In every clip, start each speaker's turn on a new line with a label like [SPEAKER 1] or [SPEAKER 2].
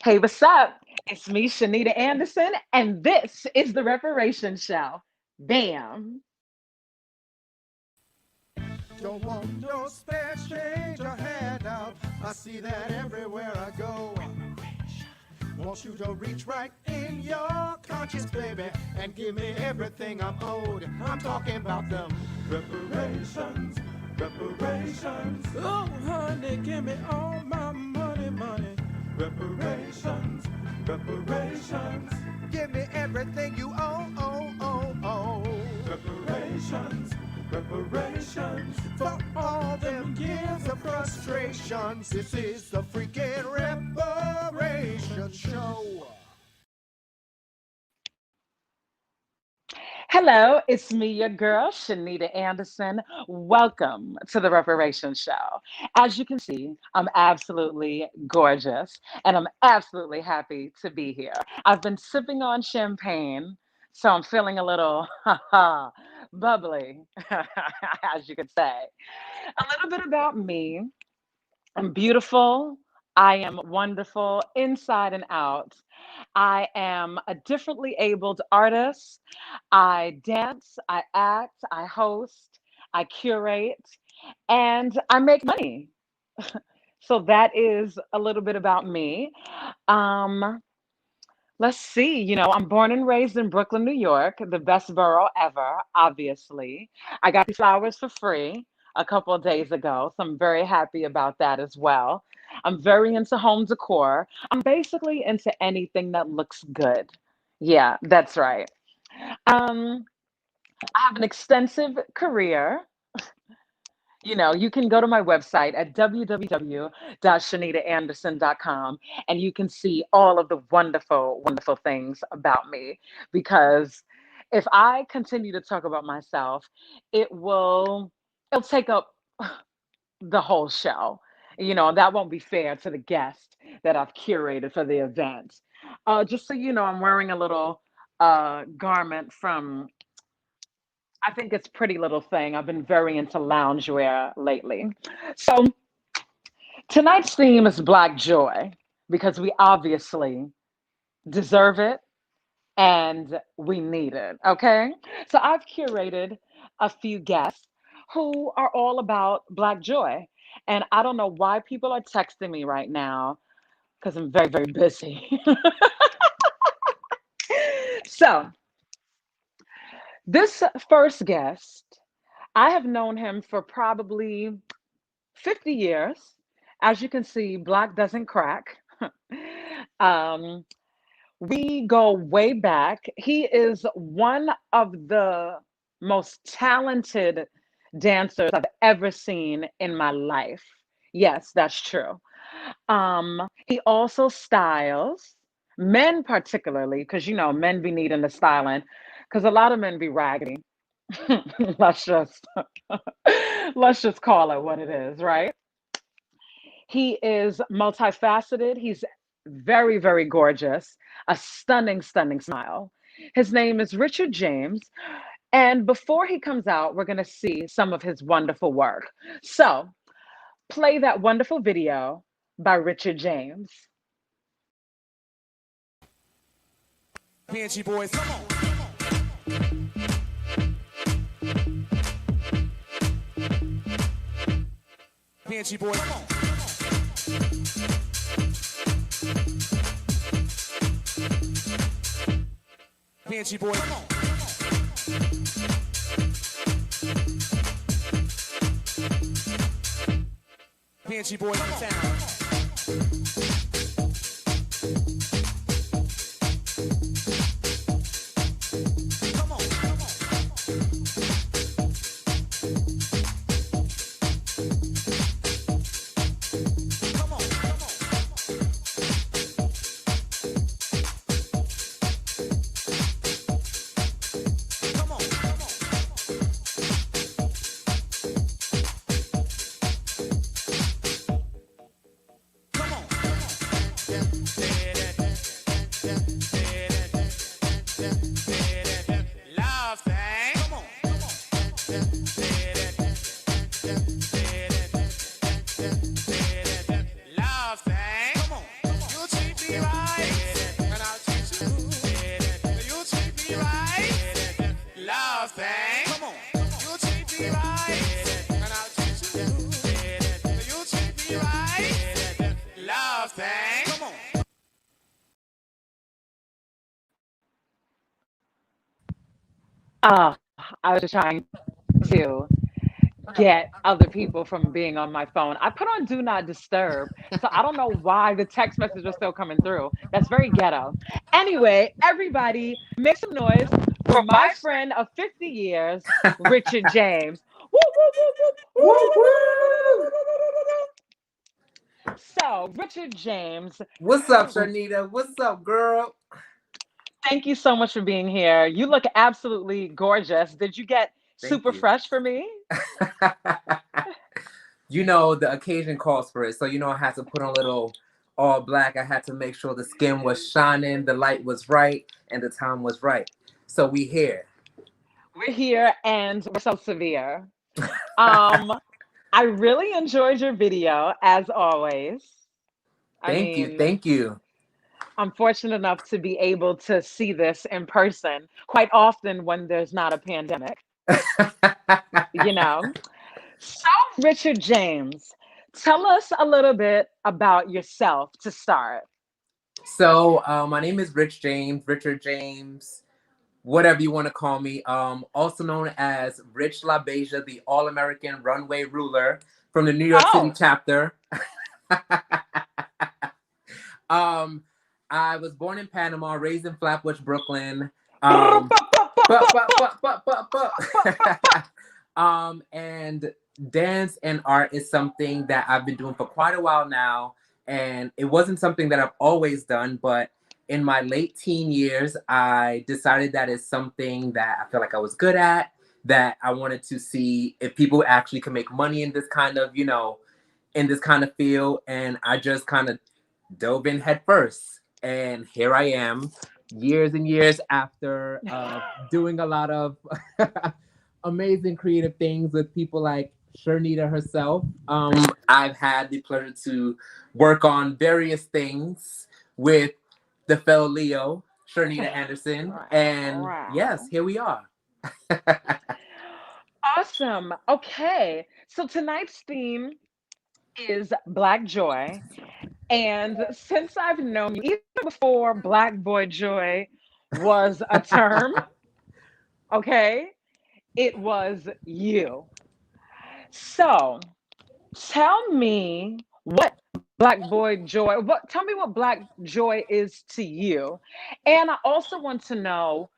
[SPEAKER 1] Hey, what's up? It's me, Shernita Anderson, and this is the Reparations Show. Bam.
[SPEAKER 2] Don't want no spare change or handout. I see that everywhere I go. Want you to reach right in your conscience, baby, and give me everything I'm owed. I'm talking about them reparations, reparations. Oh, honey, give me all my money, money. Reparations, reparations. Give me everything you owe, owe, owe, owe. Reparations, reparations. For all them years of frustrations. This is the freaking Reparations Show.
[SPEAKER 1] Hello, it's me, your girl, Shernita Anderson. Welcome to the Reparations Show. As you can see, I'm absolutely gorgeous, and I'm absolutely happy to be here. I've been sipping on champagne, so I'm feeling a little bubbly, as you could say. A little bit about me. I'm beautiful. I am wonderful inside and out. I am a differently abled artist. I dance, I act, I host, I curate, and I make money. So that is a little bit about me. Um, let's see, I'm born and raised in Brooklyn, New York, the best borough ever, obviously. I got these flowers for free a couple of days ago, so I'm very happy about that as well. I'm very into home decor. I'm basically into anything that looks good. Yeah, that's right. Um, I have an extensive career. You can go to my website at www.shanitaanderson.com and you can see all of the wonderful, wonderful things about me. Because if I continue to talk about myself, it'll take up the whole show. That won't be fair to the guest that I've curated for the event. Just so you know, I'm wearing a little garment from I think it's Pretty Little Thing. I've been very into loungewear lately. So tonight's theme is Black Joy because we obviously deserve it and we need it. Okay. So I've curated a few guests who are all about Black Joy. And I don't know why people are texting me right now because I'm very, very busy. So this first guest, I have known him for probably 50 years. As you can see, Black doesn't crack. um, we go way back. He is one of the most talented dancers I've ever seen in my life. Yes, that's true. He also styles men, particularly, because men be needing the styling, because a lot of men be raggedy. let's just let's just call it what it is, right? He is multifaceted. He's very, very gorgeous, a stunning, stunning smile. His name is Richard James. And before he comes out, we're going to see some of his wonderful work. So, play that wonderful video by Richard James.
[SPEAKER 2] Pinchy boys, come on. Pinchy boys, come on. Pinchy boys, come on. Pinchy boys in town. Come on, come on. Come on, come on. Come on, come on. Come on.
[SPEAKER 1] I was just trying to get other people from being on my phone. I put on do not disturb, so I don't know why the text message was still coming through. That's very ghetto. Anyway, everybody, make some noise for my friend of 50 years, Richard James. Woo, woo, woo, woo, woo,
[SPEAKER 3] Woo
[SPEAKER 1] woo, woo, woo,
[SPEAKER 3] woo!
[SPEAKER 1] woo, woo, woo, woo, woo. So, Richard James,
[SPEAKER 3] What's up, Shernita? What's up, girl?
[SPEAKER 1] thank you so much for being here. You look absolutely gorgeous. Did you get
[SPEAKER 3] Thank
[SPEAKER 1] super
[SPEAKER 3] you.
[SPEAKER 1] fresh for me?
[SPEAKER 3] You know, the occasion calls for it. So, I had to put on a little all black. I had to make sure the skin was shining, the light was right, and the time was right. So, we here.
[SPEAKER 1] We're here and we're so severe. Um, I really enjoyed your video as always. I
[SPEAKER 3] Thank you.
[SPEAKER 1] mean,
[SPEAKER 3] Thank you.
[SPEAKER 1] I'm fortunate enough to be able to see this in person quite often when there's not a pandemic, you know. So, Richard James, tell us a little bit about yourself to start.
[SPEAKER 3] So, my name is Rich James, Richard James, whatever you want to call me. Also known as Rich LaBeija, the All American Runway Ruler from the New York City
[SPEAKER 1] Oh,
[SPEAKER 3] chapter. um, I was born in Panama, raised in Flatbush, Brooklyn. But and dance and art is something that I've been doing for quite a while now, and it wasn't something that I've always done, but in my late teen years, I decided that it's something that I feel like I was good at, that I wanted to see if people actually can make money in this kind of, in this kind of field, and I just kind of dove in head first. And here I am, years and years after doing a lot of amazing creative things with people like Shernita herself. I've had the pleasure to work on various things with the fellow Leo, Shernita Anderson. And yes,
[SPEAKER 1] wow.
[SPEAKER 3] here we are.
[SPEAKER 1] Awesome. Okay. So tonight's theme is Black Joy. And since I've known you, even before Black Boy Joy was a term, okay, it was you. So tell me what Black Boy Joy, tell me what Black Joy is to you. And I also want to know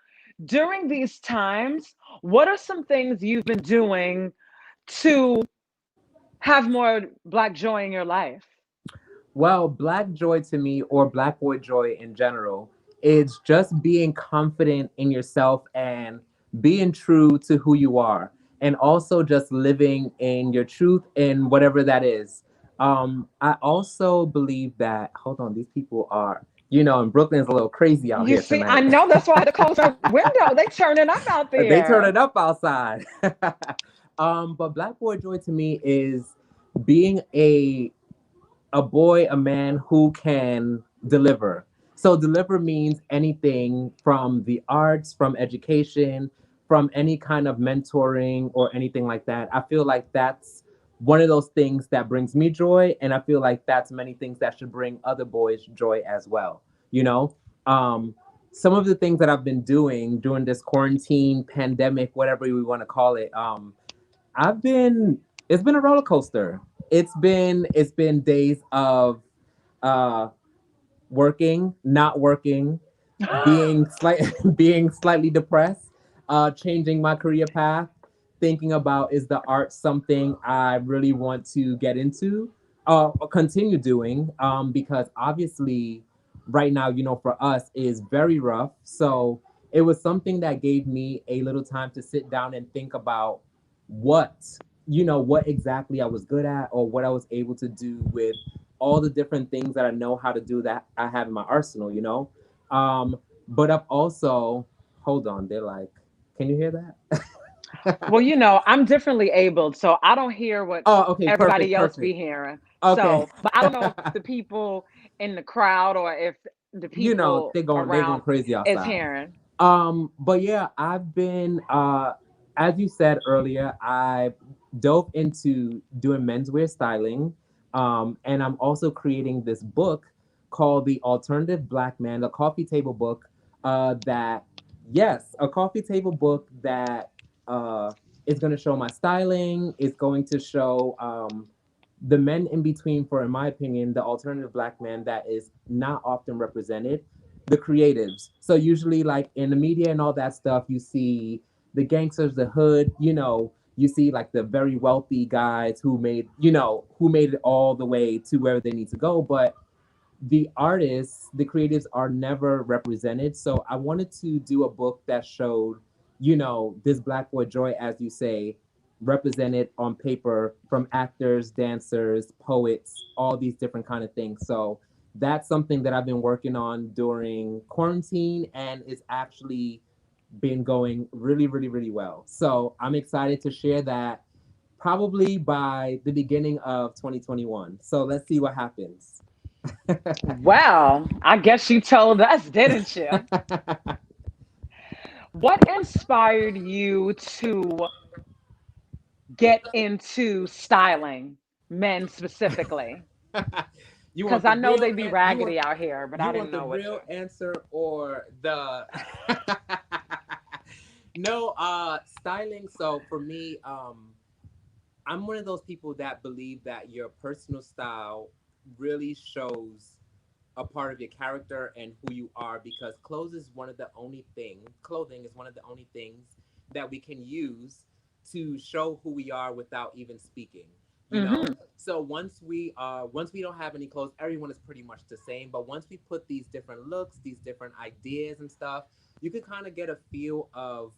[SPEAKER 1] during these times, what are some things you've been doing to have more Black joy in your life?
[SPEAKER 3] Well, Black joy to me, or Black boy joy in general, is just being confident in yourself and being true to who you are, and also just living in your truth in whatever that is. I also believe that, hold on, these people are, in Brooklyn's a little crazy out
[SPEAKER 1] You
[SPEAKER 3] here
[SPEAKER 1] see, I
[SPEAKER 3] tonight.
[SPEAKER 1] know that's why I had to close my window. They turning up out
[SPEAKER 3] They turn
[SPEAKER 1] there.
[SPEAKER 3] it up outside. But Black boy joy to me is being a boy, a man who can deliver. So deliver means anything from the arts, from education, from any kind of mentoring or anything like that. I feel like that's one of those things that brings me joy, and I feel like that's many things that should bring other boys joy as well. You know, um, some of the things that I've been doing during this quarantine, pandemic, whatever we want to call it. I've been it's been a roller coaster. It's been days of uh working, not working, being slight being slightly depressed, changing my career path, thinking about is the art something I really want to get into, or continue doing, because obviously right now, for us is very rough. So it was something that gave me a little time to sit down and think about what what exactly I was good at, or what I was able to do with all the different things that I know how to do that I have in my arsenal. Um, but I've also, hold on, they're like, can you hear that?
[SPEAKER 1] Well, I'm differently abled, so I don't hear what
[SPEAKER 3] Oh, okay,
[SPEAKER 1] everybody
[SPEAKER 3] perfect,
[SPEAKER 1] else be
[SPEAKER 3] perfect.
[SPEAKER 1] hearing.
[SPEAKER 3] Okay.
[SPEAKER 1] So, but I don't know if the people in the crowd or if the people
[SPEAKER 3] They're going
[SPEAKER 1] around
[SPEAKER 3] crazy
[SPEAKER 1] is
[SPEAKER 3] outside.
[SPEAKER 1] hearing.
[SPEAKER 3] But yeah, I've been as you said earlier, I dove into doing menswear styling. And I'm also creating this book called The Alternative Black Man, the coffee table book, that Yes, a coffee table book that is going to show my styling. Is going to show the men in between, for in my opinion, the alternative black man that is not often represented, the creatives. So usually, like in the media and all that stuff, you see the gangsters, the hood. You see like the very wealthy guys who made it all the way to where they need to go, but the artists, the creatives are never represented. So I wanted to do a book that showed, this Black boy joy, as you say, represented on paper from actors, dancers, poets, all these different kind of things. So that's something that I've been working on during quarantine, and it's actually been going really, really, really well. So I'm excited to share that probably by the beginning of 2021. So let's see what happens.
[SPEAKER 1] Well, I guess you told us, didn't you? What inspired you to get into styling men specifically?
[SPEAKER 3] you
[SPEAKER 1] Because
[SPEAKER 3] want
[SPEAKER 1] I
[SPEAKER 3] the
[SPEAKER 1] know
[SPEAKER 3] real
[SPEAKER 1] they be
[SPEAKER 3] an-
[SPEAKER 1] raggedy out here, but I
[SPEAKER 3] you want
[SPEAKER 1] didn't
[SPEAKER 3] the
[SPEAKER 1] know what
[SPEAKER 3] real
[SPEAKER 1] to.
[SPEAKER 3] answer or the no styling. So for me, I'm one of those people that believe that your personal style really shows a part of your character and who you are, because clothing is one of the only things that we can use to show who we are without even speaking, you know.
[SPEAKER 1] Hmm.
[SPEAKER 3] So once we don't have any clothes, everyone is pretty much the same, but once we put these different looks, these different ideas and stuff, you can kind of get a feel of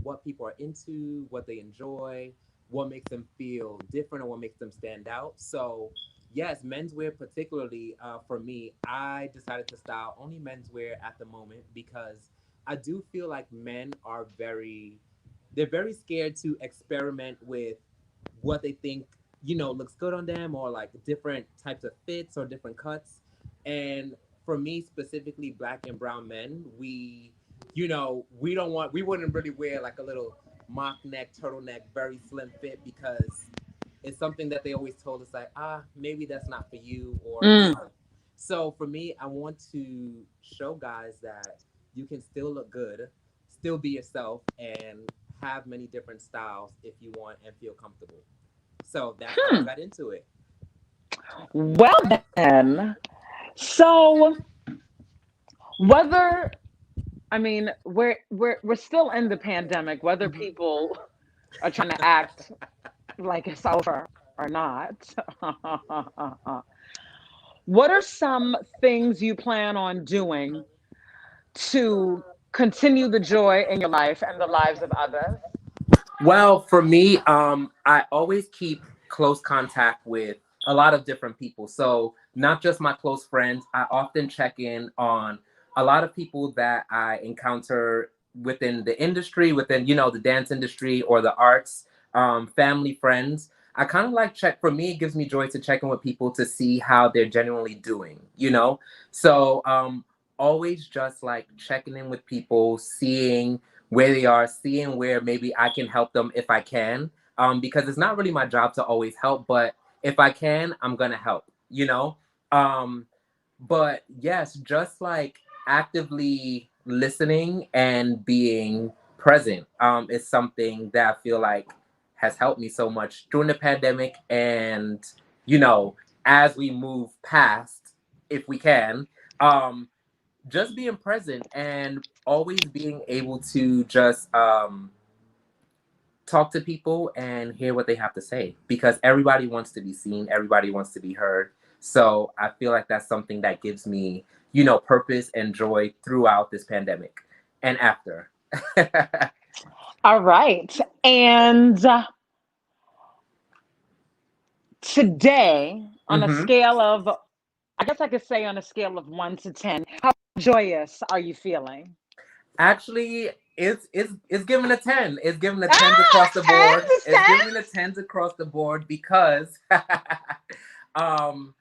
[SPEAKER 3] what people are into, what they enjoy, what makes them feel different, or what makes them stand out. So, yes, menswear, particularly for me, I decided to style only menswear at the moment because I do feel like men are they're very scared to experiment with what they think looks good on them, or like different types of fits or different cuts. And for me specifically, black and brown men, we wouldn't really wear like a little mock neck turtleneck very slim fit, because it's something that they always told us like, maybe that's not for you, or
[SPEAKER 1] Mm.
[SPEAKER 3] so for me, I want to show guys that you can still look good, still be yourself, and have many different styles if you want and feel comfortable. So that's how I
[SPEAKER 1] Hmm.
[SPEAKER 3] got into it.
[SPEAKER 1] Well then, so whether I mean we're still in the pandemic, whether
[SPEAKER 3] Mhm.
[SPEAKER 1] people are trying to act like it's over or not. What are some things you plan on doing to continue the joy in your life and the lives of others?
[SPEAKER 3] Well, for me, I always keep close contact with a lot of different people. So not just my close friends. I often check in on a lot of people that I encounter within the industry, within the dance industry or the arts, family, friends. I kind of like check. For me, it gives me joy to check in with people to see how they're genuinely doing. So always just like checking in with people, seeing where they are, seeing where maybe I can help them if I can. Because it's not really my job to always help, but if I can, I'm gonna help. Um, but yes, just like actively listening and being present is something that I feel like has helped me so much during the pandemic, and you know, as we move past, if we can, um, just being present and always being able to just talk to people and hear what they have to say, because everybody wants to be seen, everybody wants to be heard. So I feel like that's something that gives me purpose and joy throughout this pandemic and after.
[SPEAKER 1] All right. And today, on a
[SPEAKER 3] hmm
[SPEAKER 1] scale of, I guess I could say on a scale of 1 to 10, how joyous are you feeling?
[SPEAKER 3] Actually, it's given a 10. It's given a 10
[SPEAKER 1] Ah,
[SPEAKER 3] across the board.
[SPEAKER 1] tens,
[SPEAKER 3] It's given a
[SPEAKER 1] tens.
[SPEAKER 3] 10 across the board because um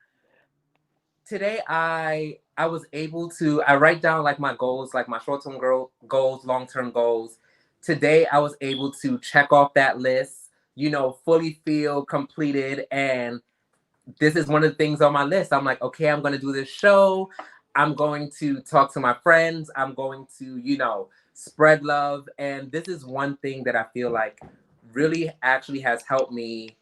[SPEAKER 3] today I was able to I write down like my goals, like my short-term goals, long-term goals. Today I was able to check off that list, fully feel completed, and this is one of the things on my list. I'm like, okay, I'm going to do this show. I'm going to talk to my friends. I'm going to, spread love. And this is one thing that I feel like really actually has helped me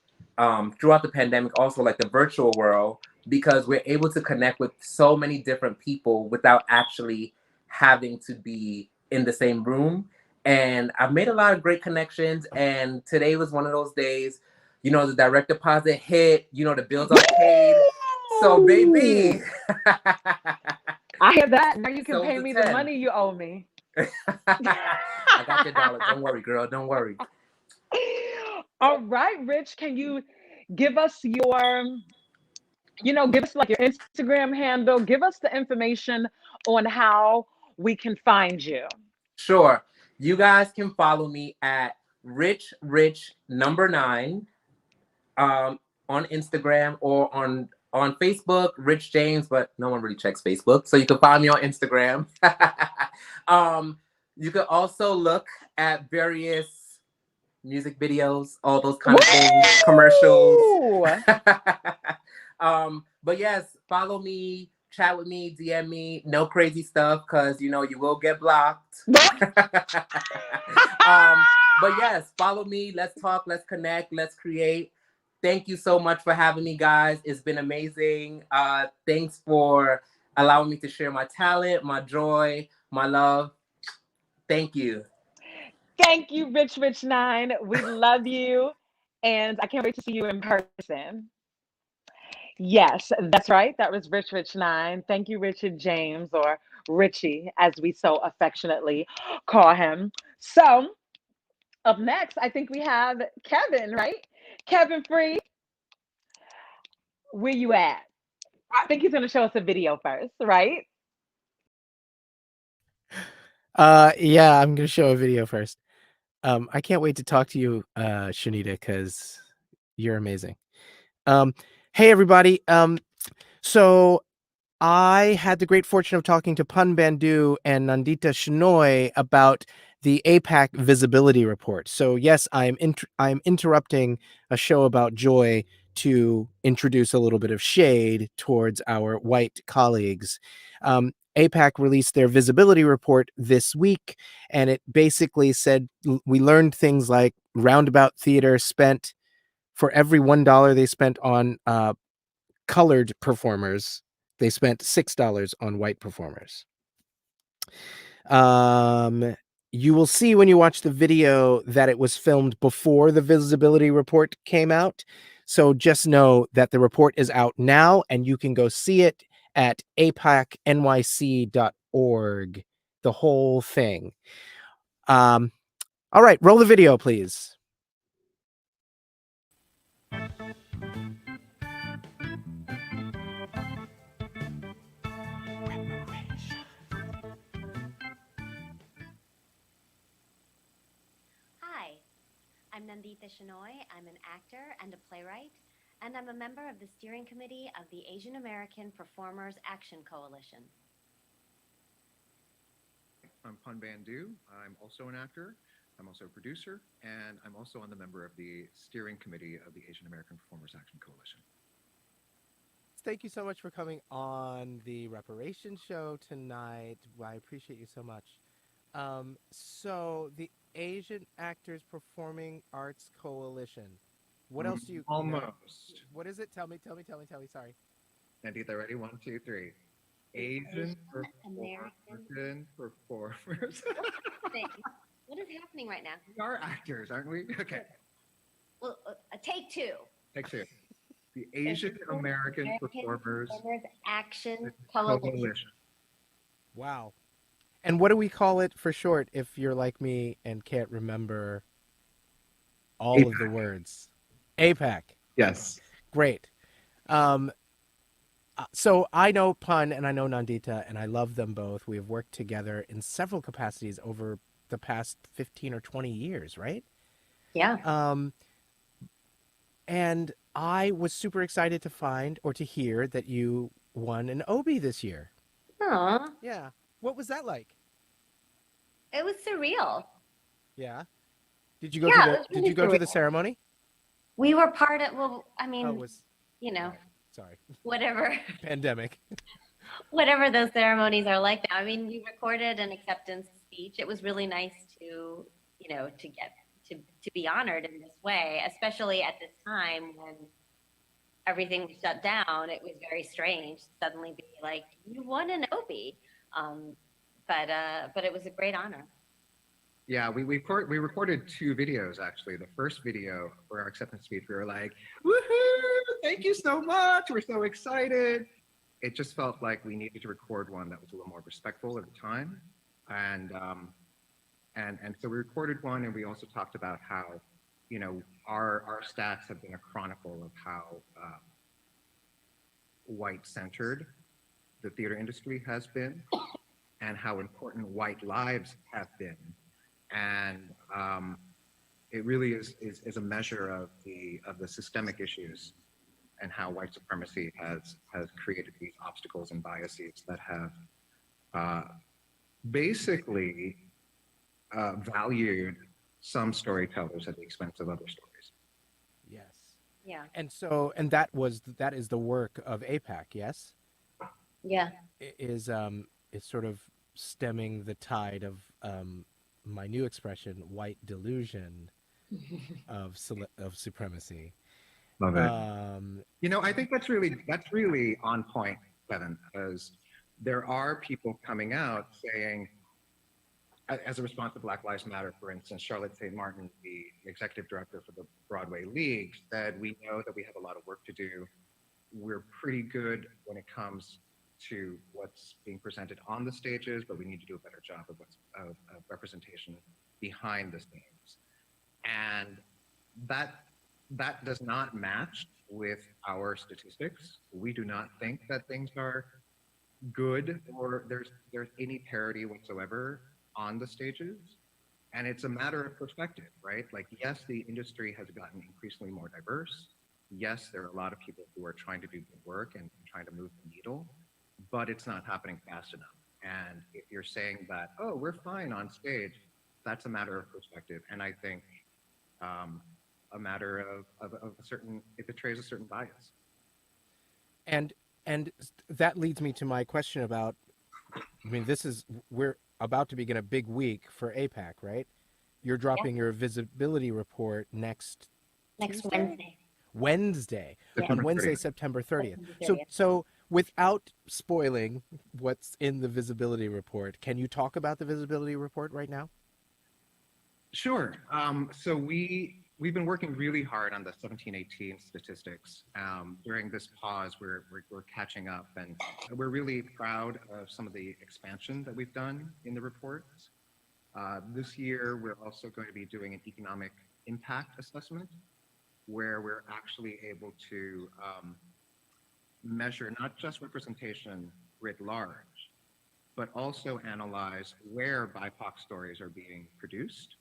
[SPEAKER 3] throughout the pandemic, also like the virtual world, because we're able to connect with so many different people without actually having to be in the same room. And I've made a lot of great connections. And today was one of those days, you know, the direct deposit hit, you know, the bills are paid. So, baby.
[SPEAKER 1] Woo! I hear that. Now you can
[SPEAKER 3] So it
[SPEAKER 1] pay
[SPEAKER 3] was
[SPEAKER 1] me
[SPEAKER 3] a
[SPEAKER 1] the
[SPEAKER 3] 10.
[SPEAKER 1] money you owe me.
[SPEAKER 3] I got your dollar. Don't worry, girl. Don't worry.
[SPEAKER 1] All right, Rich, can you give us give us like your Instagram handle, give us the information on how we can find you.
[SPEAKER 3] Sure. You guys can follow me at rich number 9 on Instagram or on Facebook, Rich James, but no one really checks Facebook. So you can find me on Instagram. um, you can also look at various music videos, all those kind of things, commercials.
[SPEAKER 1] Woo!
[SPEAKER 3] But yes, follow me, chat with me, DM me, no crazy stuff, because you know you will get blocked. But yes, follow me. Let's talk, let's connect, let's create. Thank you so much for having me, guys. It's been amazing. Thanks for allowing me to share my talent, my joy, my love. Thank you.
[SPEAKER 1] Thank you, Rich 9. We love you. And I can't wait to see you in person. Yes, that's right. That was Rich 9. Thank you, Richard James, or Richie, as we so affectionately call him. So, up next, I think we have Kevin, right? Kevin Free, where you at? I think he's going to show us a video first, right?
[SPEAKER 4] Yeah, I'm gonna show a video first. I can't wait to talk to you, Shernita, because you're amazing. Um, hey everybody. So I had the great fortune of talking to Pun Bandhu and Nandita Shenoy about the APAC visibility report. So yes, I'm interrupting a show about joy to introduce a little bit of shade towards our white colleagues. APAC released their visibility report this week, and it basically said we learned things like Roundabout Theater spent, for every $1 they spent on colored performers, they spent $6 on white performers. You will see when you watch the video that it was filmed before the visibility report came out. So just know that the report is out now and you can go see it at apacnyc.org, the whole thing. All right, roll the video, please.
[SPEAKER 5] Hi, I'm Nandita Shenoy. I'm an actor and a playwright, and I'm a member of the steering committee of the Asian American Performers Action Coalition.
[SPEAKER 6] I'm Pun Bandhu. I'm also an actor. I'm also a producer, and I'm also on the member of the steering committee of the Asian American Performers Action Coalition.
[SPEAKER 4] Thank you so much for coming on the Reparations show tonight. I appreciate you so much. So the Asian Actors Performing Arts Coalition. What else do you
[SPEAKER 6] Almost.
[SPEAKER 4] What is it? Tell me. Sorry.
[SPEAKER 6] Nandita, ready? 1, 2, 3. Asian
[SPEAKER 5] American
[SPEAKER 6] performers.
[SPEAKER 5] What is happening right now?
[SPEAKER 6] We are actors, aren't we? Okay.
[SPEAKER 5] Well, take two.
[SPEAKER 6] Take 2. The Asian American Performers
[SPEAKER 5] Action Coalition.
[SPEAKER 6] Coalition.
[SPEAKER 4] Wow. And what do we call it for short if you're like me and can't remember all of the words? APAC.
[SPEAKER 6] Yes.
[SPEAKER 4] Great. So I know Pun and I know Nandita, and I love them both. We have worked together in several capacities over the past 15 or 20 years, right?
[SPEAKER 5] Yeah.
[SPEAKER 4] And I was super excited to find or to hear that you won an Obie this year.
[SPEAKER 5] Aw,
[SPEAKER 4] Yeah. What was that like?
[SPEAKER 5] it was surreal.
[SPEAKER 4] Yeah. Did you go
[SPEAKER 5] Yeah,
[SPEAKER 4] to
[SPEAKER 5] it
[SPEAKER 4] the
[SPEAKER 5] was
[SPEAKER 4] Did
[SPEAKER 5] really
[SPEAKER 4] you go to the
[SPEAKER 5] surreal.
[SPEAKER 4] ceremony?
[SPEAKER 5] We were part of, well, I mean,
[SPEAKER 4] Oh, it was
[SPEAKER 5] you know,
[SPEAKER 4] sorry.
[SPEAKER 5] whatever.
[SPEAKER 4] Pandemic.
[SPEAKER 5] Whatever those ceremonies are like now. I mean, we recorded an acceptance speech. It was really nice to, to get to be honored in this way, especially at this time when everything was shut down. It was very strange to suddenly be like, "You won an Obie," um, but it was a great honor.
[SPEAKER 6] Yeah, we recorded two videos actually. The first video for our acceptance speech, we were like, "Woohoo! Thank you so much. We're so excited." It just felt like we needed to record one that was a little more respectful at the time, and so we recorded one, and we also talked about how, our stats have been a chronicle of how white centered the theater industry has been, and how important white lives have been, and it really is a measure of the systemic issues and how white supremacy has created these obstacles and biases that have uh, basically valued some storytellers at the expense of other stories.
[SPEAKER 4] Yes.
[SPEAKER 5] Yeah,
[SPEAKER 4] And that is the work of APAC, yes?
[SPEAKER 5] yeah,
[SPEAKER 4] Is sort of stemming the tide of my new expression, white delusion of supremacy.
[SPEAKER 6] Love it.
[SPEAKER 4] Um,
[SPEAKER 6] I think that's really on point, Kevin, because there are people coming out saying, as a response to Black Lives Matter, for instance, Charlotte St. Martin, the executive director for the Broadway League, said, "We know that we have a lot of work to do. We're pretty good when it comes to what's being presented on the stages, but we need to do a better job of representation behind the scenes." And that that does not match with our statistics. We do not think that things are good or there's any parity whatsoever on the stages. And it's a matter of perspective, right? Like, yes, the industry has gotten increasingly more diverse. Yes, there are a lot of people who are trying to do good work and trying to move the needle, but it's not happening fast enough. And if you're saying that, oh, we're fine on stage, that's a matter of perspective. And I think um, a matter of a certain, it betrays a certain bias.
[SPEAKER 4] and that leads me to my question about. I mean, we're about to begin a big week for APAC, right? You're
[SPEAKER 5] yeah.
[SPEAKER 4] dropping your visibility report next
[SPEAKER 5] Next
[SPEAKER 4] Tuesday,
[SPEAKER 5] Wednesday.
[SPEAKER 4] Wednesday,
[SPEAKER 5] Yeah,
[SPEAKER 4] on
[SPEAKER 6] September
[SPEAKER 4] Wednesday,
[SPEAKER 6] 30th.
[SPEAKER 4] September 30th.
[SPEAKER 5] September
[SPEAKER 4] So
[SPEAKER 5] 30th.
[SPEAKER 4] without spoiling what's in the visibility report, can you talk about the visibility report right now?
[SPEAKER 6] Sure. So we've been working really hard on the 1718 statistics. During this pause, we're catching up, and we're really proud of some of the expansion that we've done in the reports. This year, we're also going to be doing an economic impact assessment, where we're actually able to measure not just representation writ large, but also analyze where BIPOC stories are being produced.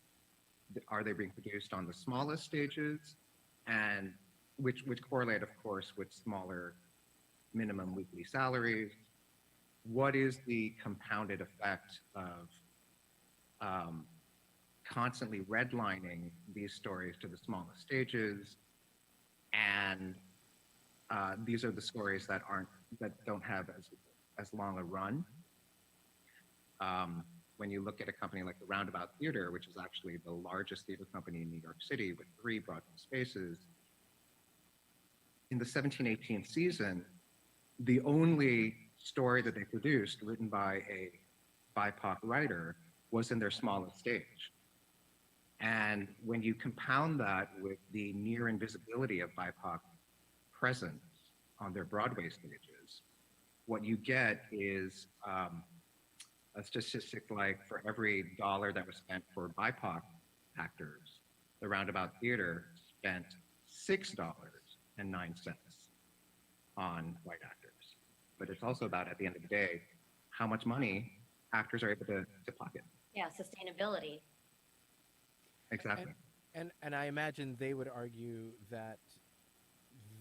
[SPEAKER 6] Are they being produced on the smallest stages, and which correlate, of course, with smaller minimum weekly salaries? What is the compounded effect of um, constantly redlining these stories to the smallest stages? And these are the stories that don't have as long a run. When you look at a company like the Roundabout Theater, which is actually the largest theater company in New York City with 3 Broadway spaces, in the 1718 season, the only story that they produced written by a BIPOC writer was in their smallest stage. And when you compound that with the near invisibility of BIPOC presence on their Broadway stages, what you get is a statistic like for every dollar that was spent for BIPOC actors, the Roundabout Theater spent $6.09 on white actors. But it's also about, at the end of the day, how much money actors are able to pocket.
[SPEAKER 5] Yeah, sustainability.
[SPEAKER 6] Exactly.
[SPEAKER 4] And I imagine they would argue that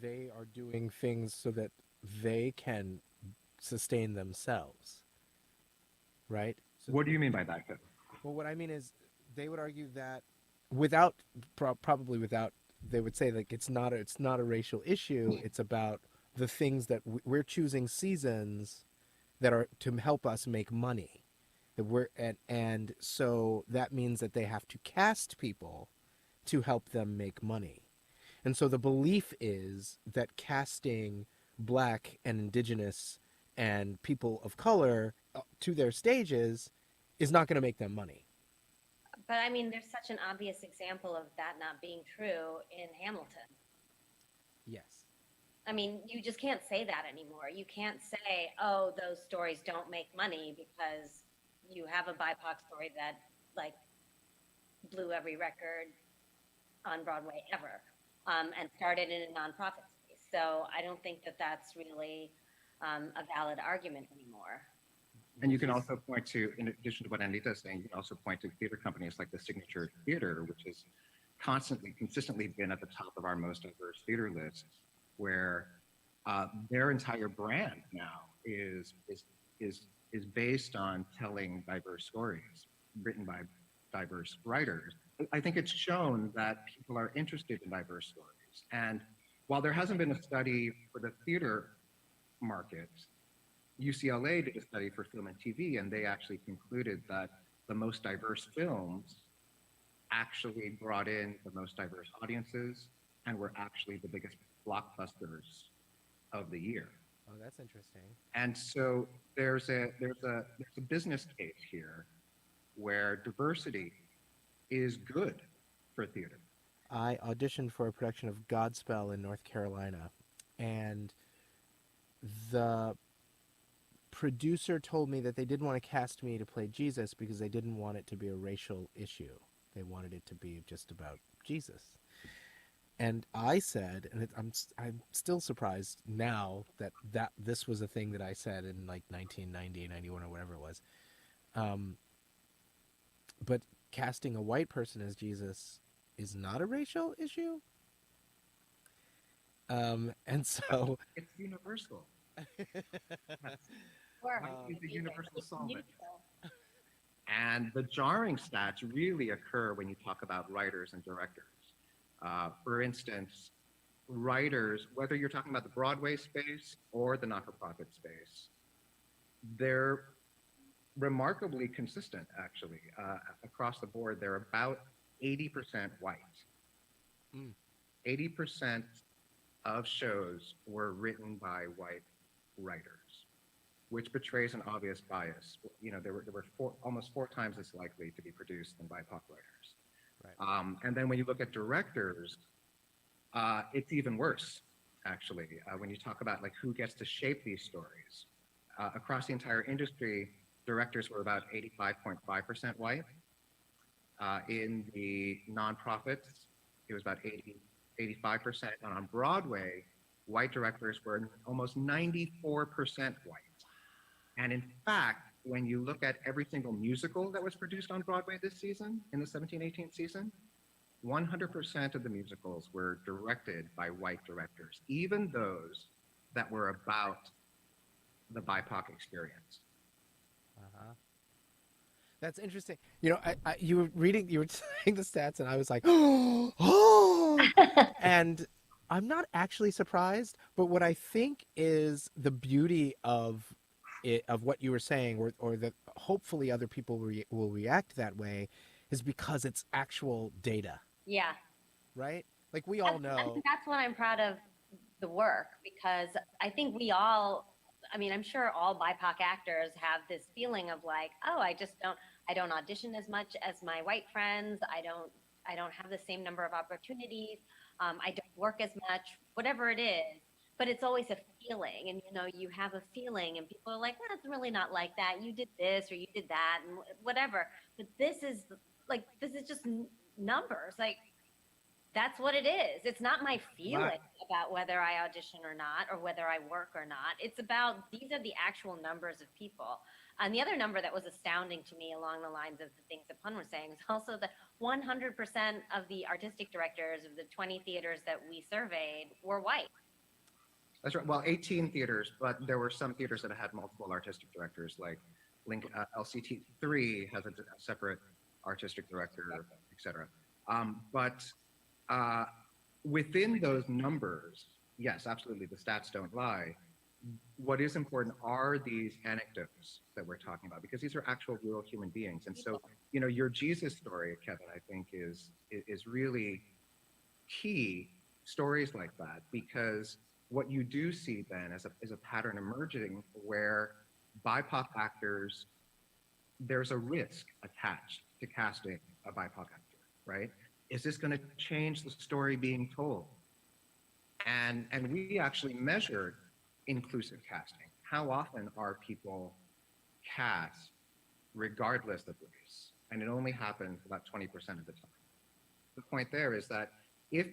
[SPEAKER 4] they are doing things so that they can sustain themselves, right? So,
[SPEAKER 6] What do you mean by that, Kevin?
[SPEAKER 4] well, what I mean is, they would argue that without probably without, they would say like it's not a racial issue. It's about the things that we're choosing seasons that are to help us make money, And so that means that they have to cast people to help them make money. And so the belief is that casting black and indigenous and people of color to their stages is not going to make them money.
[SPEAKER 5] But I mean, there's such an obvious example of that not being true in Hamilton.
[SPEAKER 4] Yes.
[SPEAKER 5] I mean, you just can't say that anymore. You can't say, oh, those stories don't make money because you have a BIPOC story that like blew every record on Broadway ever, and started in a nonprofit space. So I don't think that that's really a valid argument anymore.
[SPEAKER 6] And you can also point to, in addition to what Anita is saying, you can also point to theater companies like the Signature Theater, which has consistently been at the top of our most diverse theater list, where their entire brand now is based on telling diverse stories written by diverse writers. I think it's shown that people are interested in diverse stories. And while there hasn't been a study for the theater market, UCLA did a study for film and TV, and they actually concluded that the most diverse films actually brought in the most diverse audiences and were actually the biggest blockbusters of the year.
[SPEAKER 4] Oh, that's interesting.
[SPEAKER 6] And so there's a business case here where diversity is good for theater.
[SPEAKER 4] I auditioned for a production of Godspell in North Carolina, and the producer told me that they didn't want to cast me to play Jesus because they didn't want it to be a racial issue. They wanted it to be just about Jesus. And I said, and I'm still surprised now that this was a thing that I said in like 1990, 91 or whatever it was. Um, but casting a white person as Jesus is not a racial issue. And so
[SPEAKER 6] It's universal.
[SPEAKER 5] Or
[SPEAKER 6] White is a universal
[SPEAKER 5] it's
[SPEAKER 6] solvent.
[SPEAKER 5] neutral.
[SPEAKER 6] And the jarring stats really occur when you talk about writers and directors. For instance, writers, whether you're talking about the Broadway space or the not-for-profit space, they're remarkably consistent, actually. Across the board, they're about 80% white.
[SPEAKER 4] Mm.
[SPEAKER 6] 80% of shows were written by white writers, which betrays an obvious bias. You know, there were almost four times as likely to be produced than BIPOC writers.
[SPEAKER 4] Right.
[SPEAKER 6] And then when you look at directors, it's even worse, actually. When you talk about like who gets to shape these stories, across the entire industry, directors were about 85.5% white. In the nonprofits, it was about 85%. And on Broadway, white directors were almost 94% white. And in fact, when you look at every single musical that was produced on Broadway this season, in the 17-18 season, 100% of the musicals were directed by white directors, even those that were about the BIPOC experience.
[SPEAKER 4] Uh-huh. That's interesting. You know, you were saying the stats, and I was like, oh, and I'm not actually surprised. But what I think is the beauty of it, of what you were saying, or that hopefully other people will react that way, is because it's actual data,
[SPEAKER 5] Yeah.
[SPEAKER 4] right? Like we all
[SPEAKER 5] I
[SPEAKER 4] know.
[SPEAKER 5] think that's what I'm proud of the work, because I think we all, I mean, I'm sure all BIPOC actors have this feeling of like, oh, I don't audition as much as my white friends. I don't have the same number of opportunities. I don't work as much, whatever it is. But it's always a feeling, and you know, you have a feeling, and people are like, "No, it's really not like that. You did this or you did that, and whatever." But this is just numbers. Like that's what it is. It's not my feeling about whether I audition or not, or whether I work or not. It's about these are the actual numbers of people. And the other number that was astounding to me along the lines of the things that Pun was saying is also that 100% of the artistic directors of the 20 theaters that we surveyed were white.
[SPEAKER 6] That's right. Well, 18 theaters, but there were some theaters that had multiple artistic directors, like LCT3 has a separate artistic director, et cetera. But within those numbers, yes, absolutely, the stats don't lie. what is important are these anecdotes that we're talking about, because these are actual real human beings. And so, your Jesus story, Kevin, I think is really key, stories like that, because what you do see then is a pattern emerging where BIPOC actors, there's a risk attached to casting a BIPOC actor, right? Is this going to change the story being told? And we actually measured inclusive casting. How often are people cast regardless of race? And it only happens about 20% of the time. The point there is that if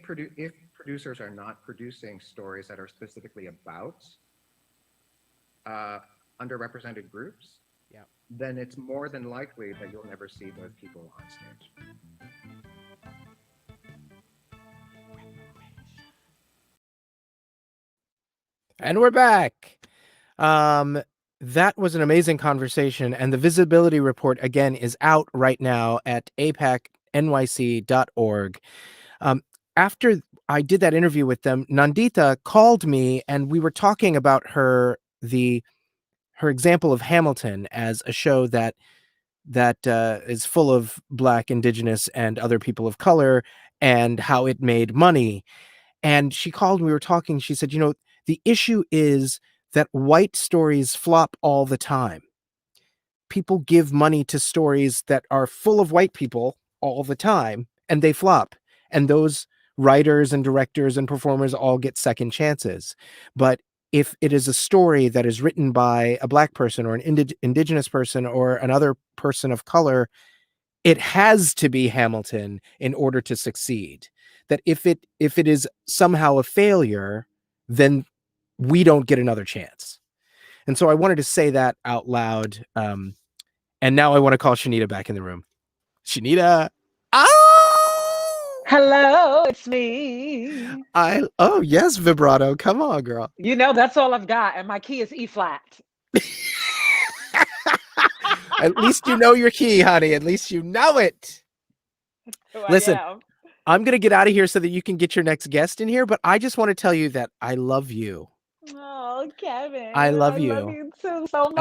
[SPEAKER 6] producers are not producing stories that are specifically about underrepresented groups,
[SPEAKER 4] Yeah.
[SPEAKER 6] then it's more than likely that you'll never see those people on stage.
[SPEAKER 4] And we're back. Um, that was an amazing conversation. And the visibility report, again, is out right now at apacnyc.org. After I did that interview with them, Nandita called me and we were talking about her example of Hamilton as a show that is full of Black, Indigenous, and other people of color, and how it made money. And she called, we were talking, she said, the issue is that white stories flop all the time. People give money to stories that are full of white people all the time, and they flop. And those writers and directors and performers all get second chances. But if it is a story that is written by a Black person or an Indigenous person or another person of color, it has to be Hamilton in order to succeed. That if it is somehow a failure, then we don't get another chance. And so I wanted to say that out loud. And now I want to call Shernita back in the room. Shernita. Oh!
[SPEAKER 1] Hello, it's me.
[SPEAKER 4] Oh yes, vibrato. Come on, girl.
[SPEAKER 1] That's all I've got, and my key is E flat.
[SPEAKER 4] At least you know your key, honey. At least you know it.
[SPEAKER 1] Who I
[SPEAKER 4] Listen,
[SPEAKER 1] am.
[SPEAKER 4] I'm going to get out of here so that you can get your next guest in here, but I just want to tell you that I love you.
[SPEAKER 1] Oh, Kevin,
[SPEAKER 4] I love
[SPEAKER 1] I love
[SPEAKER 4] you.
[SPEAKER 1] you too so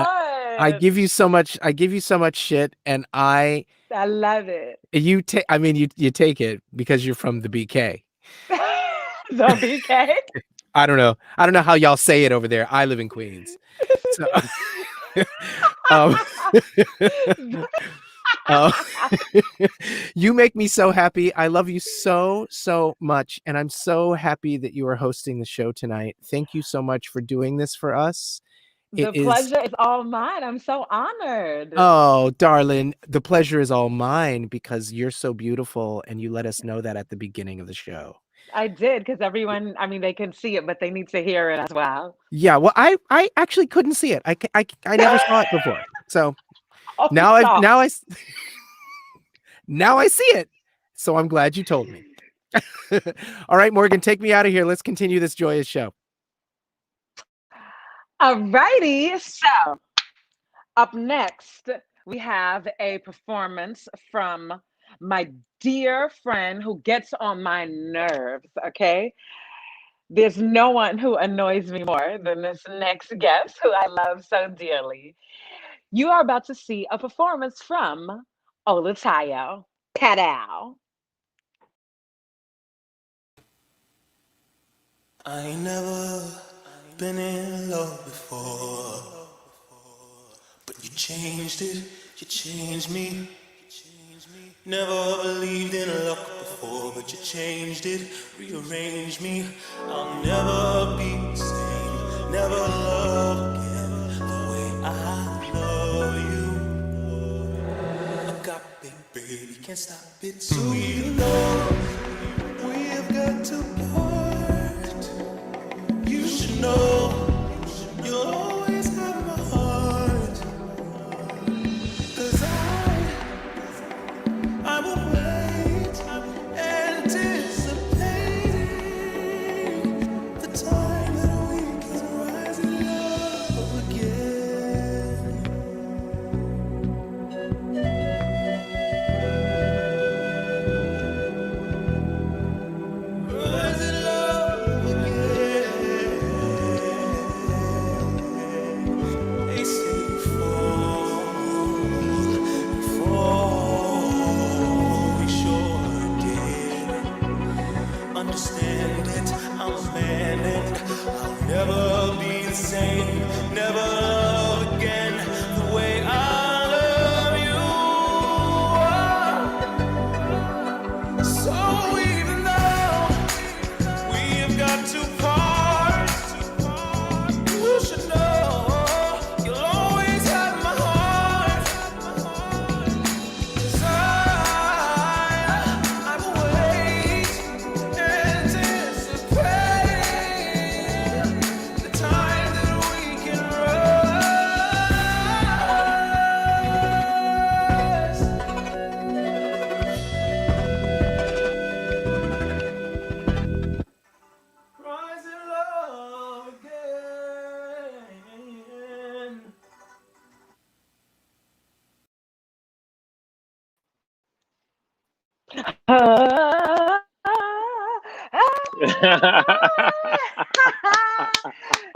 [SPEAKER 4] I
[SPEAKER 1] much.
[SPEAKER 4] give you so much shit, and
[SPEAKER 1] I love it.
[SPEAKER 4] you take I mean you take it because you're from the BK.
[SPEAKER 1] The BK.
[SPEAKER 4] I don't know how y'all say it over there. I live in Queens. So um, uh, you make me so happy. I love you so much, and I'm so happy that you are hosting the show tonight. Thank you so much for doing this for us. It
[SPEAKER 1] The
[SPEAKER 4] is
[SPEAKER 1] pleasure is all mine. I'm so honored.
[SPEAKER 4] Oh, darling, the pleasure is all mine because you're so beautiful and you let us know that at the beginning of the show.
[SPEAKER 1] I did because everyone, they can see it, but they need to hear it as well.
[SPEAKER 4] Yeah, well, I actually couldn't see it. I never saw it before. So
[SPEAKER 1] Oh,
[SPEAKER 4] now
[SPEAKER 1] stop.
[SPEAKER 4] now I see it. So I'm glad you told me. All right, Morgan, take me out of here. Let's continue this joyous show.
[SPEAKER 1] Alrighty. So, up next, we have a performance from my dear friend who gets on my nerves, okay? There's no one who annoys me more than this next guest who I love so dearly. You are about to see a performance from Olatayo Padau.
[SPEAKER 2] I ain't never been in love before, but you changed it, you changed me. Never believed in luck before, but you changed it, rearranged me. I'll never be the same, never love again the way I love you. I got baby, can't stop it. So you know we've got to part. You should know you'll always have my heart. 'Cause I will wait, anticipating the time that we can rise in love again.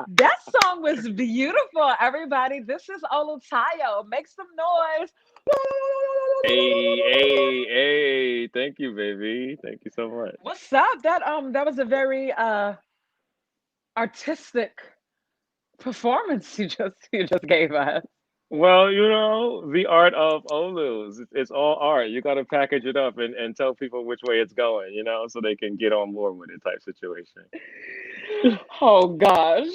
[SPEAKER 1] That song was beautiful, everybody. This is Olutayo. Make some noise.
[SPEAKER 7] Hey, hey, hey! Thank you, baby. Thank you so much.
[SPEAKER 1] What's up? That was a very artistic performance you just gave us.
[SPEAKER 7] Well, the art of Olus. It's all art. You got to package it up and tell people which way it's going, so they can get on board with it type situation.
[SPEAKER 1] Oh gosh.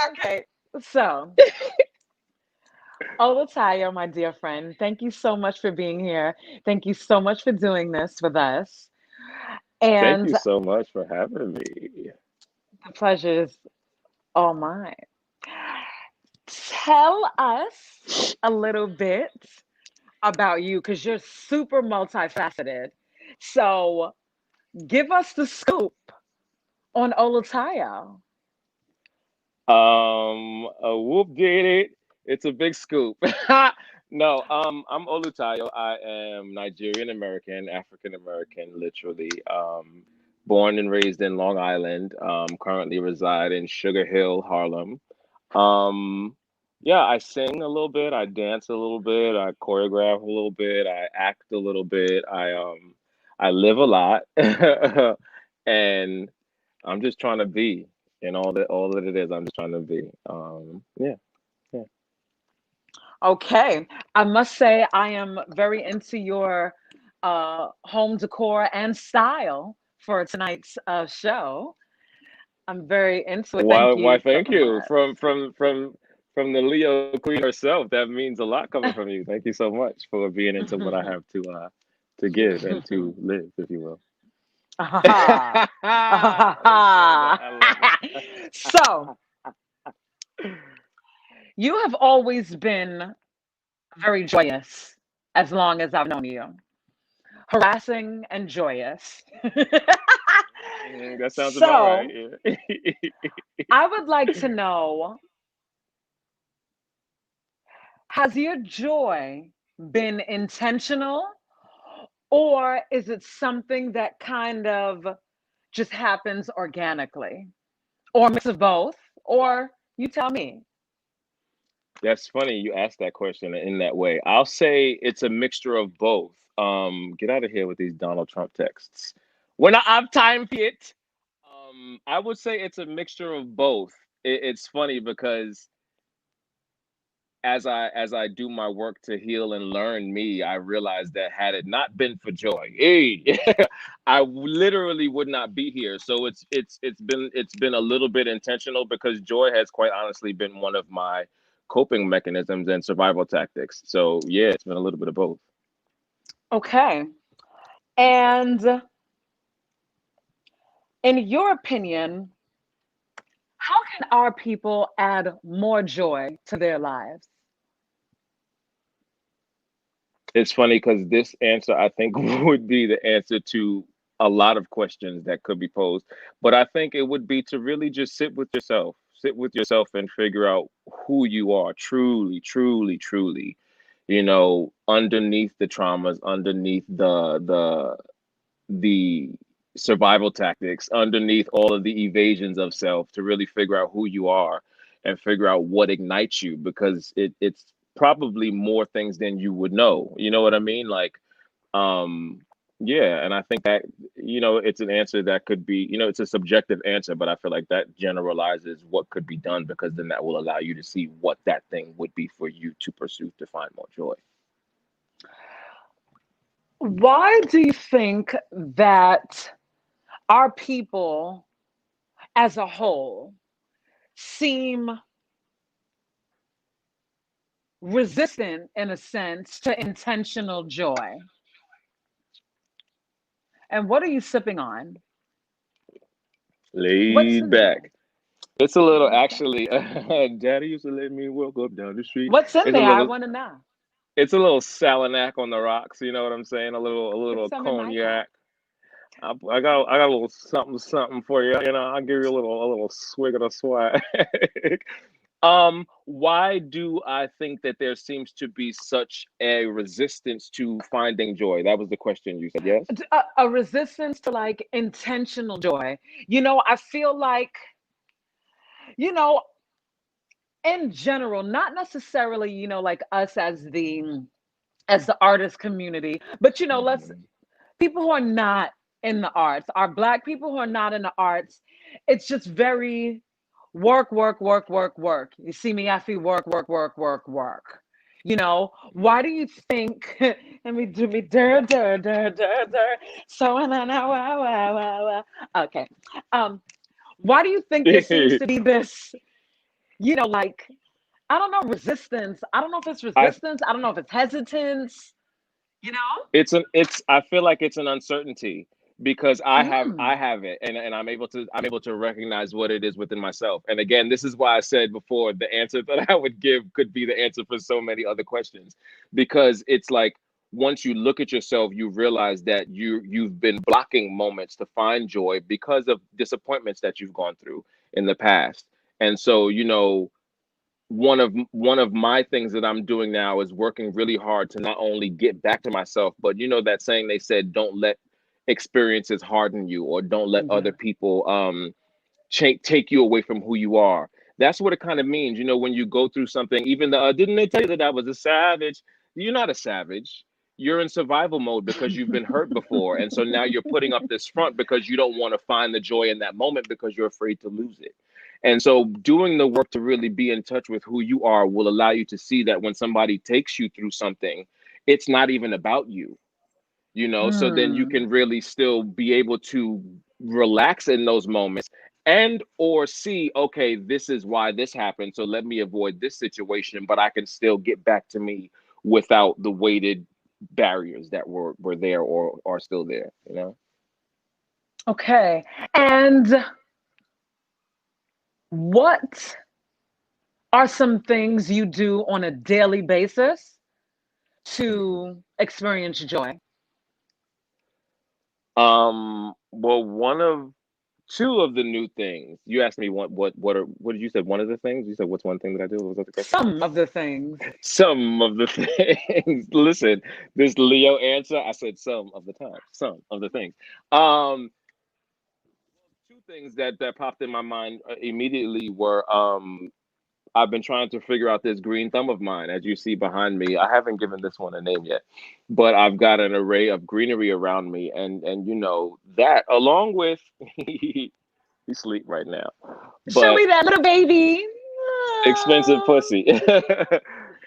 [SPEAKER 1] Okay. So, Olutayo, my dear friend, thank you so much for being here. Thank you so much for doing this with us.
[SPEAKER 7] Thank
[SPEAKER 1] And
[SPEAKER 7] you so much for having me.
[SPEAKER 1] the pleasure is all mine. Tell us a little bit about you because you're super multifaceted. So, give us the scoop on Olutayo.
[SPEAKER 7] Whoop did it. It's a big scoop. No, I'm Olutayo. I am Nigerian American, African American, literally. Born and raised in Long Island. Currently reside in Sugar Hill, Harlem. Um, yeah, I sing a little bit, I dance a little bit, I choreograph a little bit, I act a little bit, I live a lot, and I'm just trying to be, and all that it is. I'm just trying to be. Yeah, yeah.
[SPEAKER 1] Okay. I must say, I am very into your home decor and style for tonight's show. I'm very into it.
[SPEAKER 7] Why?
[SPEAKER 1] Thank
[SPEAKER 7] Why?
[SPEAKER 1] you so
[SPEAKER 7] Thank you
[SPEAKER 1] much.
[SPEAKER 7] from the Leo Queen herself. That means a lot coming from you. Thank you so much for being into what I have to give and to live, if you will.
[SPEAKER 1] Ah.
[SPEAKER 7] I love it.
[SPEAKER 1] So, you have always been very joyous as long as I've known you. Harassing and joyous.
[SPEAKER 7] That sounds about right.
[SPEAKER 1] So,
[SPEAKER 7] Yeah.
[SPEAKER 1] I would like to know, has your joy been intentional or is it something that kind of just happens organically? Or a mix of both? Or you tell me.
[SPEAKER 7] That's funny you asked that question in that way. I'll say it's a mixture of both. Get out of here with these Donald Trump texts. When I have time for it. I would say it's a mixture of both. It's funny because as I do my work to heal and learn me, I realized that had it not been for joy, hey, literally would not be here. So it's been a little bit intentional because joy has quite honestly been one of my coping mechanisms and survival tactics. So yeah, it's been a little bit of both.
[SPEAKER 1] Okay. And in your opinion, how can our people add more joy to their lives?
[SPEAKER 7] It's funny because this answer, I think, would be the answer to a lot of questions that could be posed. But I think it would be to really just sit with yourself and figure out who you are truly, truly, truly, underneath the traumas, underneath the survival tactics, underneath all of the evasions of self, to really figure out who you are and figure out what ignites you, because it's probably more things than you would know. You know what I mean? Like, um yeah, and I think that it's an answer that could be, it's a subjective answer, but I feel like that generalizes what could be done, because then that will allow you to see what that thing would be for you to pursue to find more joy.
[SPEAKER 1] Why do you think that our people as a whole seem resistant, in a sense, to intentional joy? And what are you sipping on? What's
[SPEAKER 7] Laid
[SPEAKER 1] in there?
[SPEAKER 7] back. It's a little, actually. Daddy used to let me walk up down the street.
[SPEAKER 1] What's in
[SPEAKER 7] It's a
[SPEAKER 1] there? I
[SPEAKER 7] little
[SPEAKER 1] want to know.
[SPEAKER 7] it's a little Salinac on the rocks. You know what I'm saying? A
[SPEAKER 1] Put
[SPEAKER 7] little
[SPEAKER 1] some in my cup.
[SPEAKER 7] cognac. I got a little something something for you. I'll give you a little swig of the swag. Why do I think that there seems to be such a resistance to finding joy? That was the question you said, yes?
[SPEAKER 1] A resistance to like intentional joy. I feel like, you know, in general, not necessarily, like us as the artist community, but let's
[SPEAKER 7] Mhm.
[SPEAKER 1] people who are not in the arts, our black people who are not in the arts, it's just very work, work, work, work, work. You see me, I feel work, work, work, work, work. Why do you think? Let me do me dur dur dur dur dur. So na na wow wow wow wow. Okay. Um, why do you think there seems to be this, like, I don't know, resistance? I don't know if it's
[SPEAKER 7] I
[SPEAKER 1] resistance. I don't know if it's hesitance. You know?
[SPEAKER 7] it's I feel like it's an uncertainty because I
[SPEAKER 1] Mm.
[SPEAKER 7] have it, and I'm able to recognize what it is within myself. And again, this is why I said before the answer that I would give could be the answer for so many other questions, because it's like once you look at yourself, you realize that you've been blocking moments to find joy because of disappointments that you've gone through in the past. And so, one of my things that I'm doing now is working really hard to not only get back to myself, but that saying they said, don't let experiences harden you, or don't let other
[SPEAKER 1] Yeah.
[SPEAKER 7] people take you away from who you are. That's what it kind of means, when you go through something. Even didn't they tell you that I was a savage? You're not a savage. You're in survival mode because you've been hurt before, and so now you're putting up this front because you don't want to find the joy in that moment because you're afraid to lose it. And so doing the work to really be in touch with who you are will allow you to see that when somebody takes you through something, it's not even about you, so then you
[SPEAKER 1] Mm.
[SPEAKER 7] can really still be able to relax in those moments, and or see, okay, this is why this happened, so let me avoid this situation, but I can still get back to me without the weighted barriers that were there or are still there.
[SPEAKER 1] Okay. And what are some things you do on a daily basis to experience joy?
[SPEAKER 7] Well, one of two of the new things you asked me, what did you say? One of the things you said, what's one thing that I do? Was that the question?
[SPEAKER 1] Some of the things.
[SPEAKER 7] Some of the things. Listen, this Leo answer, I said some of the time, some of the things. Um, Two things that popped in my mind immediately were I've been trying to figure out this green thumb of mine, as you see behind me. I haven't given this one a name yet, but I've got an array of greenery around me, and that along with he sleep right now,
[SPEAKER 1] Show
[SPEAKER 7] but
[SPEAKER 1] me that little baby.
[SPEAKER 7] expensive
[SPEAKER 1] Ah.
[SPEAKER 7] pussy.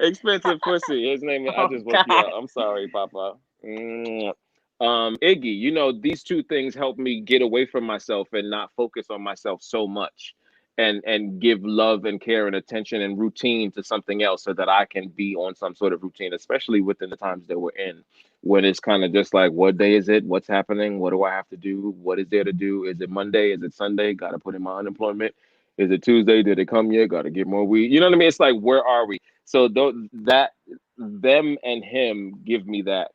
[SPEAKER 7] Expensive pussy. His name. I
[SPEAKER 1] Oh
[SPEAKER 7] just woke you up.
[SPEAKER 1] God.
[SPEAKER 7] I'm sorry, Papa. Mwah. Iggy. These two things help me get away from myself and not focus on myself so much, and give love and care and attention and routine to something else, so that I can be on some sort of routine, especially within the times that we're in, when it's kind of just like, what day is it? What's happening? What do I have to do? What is there to do? Is it Monday? Is it Sunday? Got to put in my unemployment. Is it Tuesday? Did it come yet? Got to get more weed. You know what I mean? It's like, where are we? So that them and him give me that.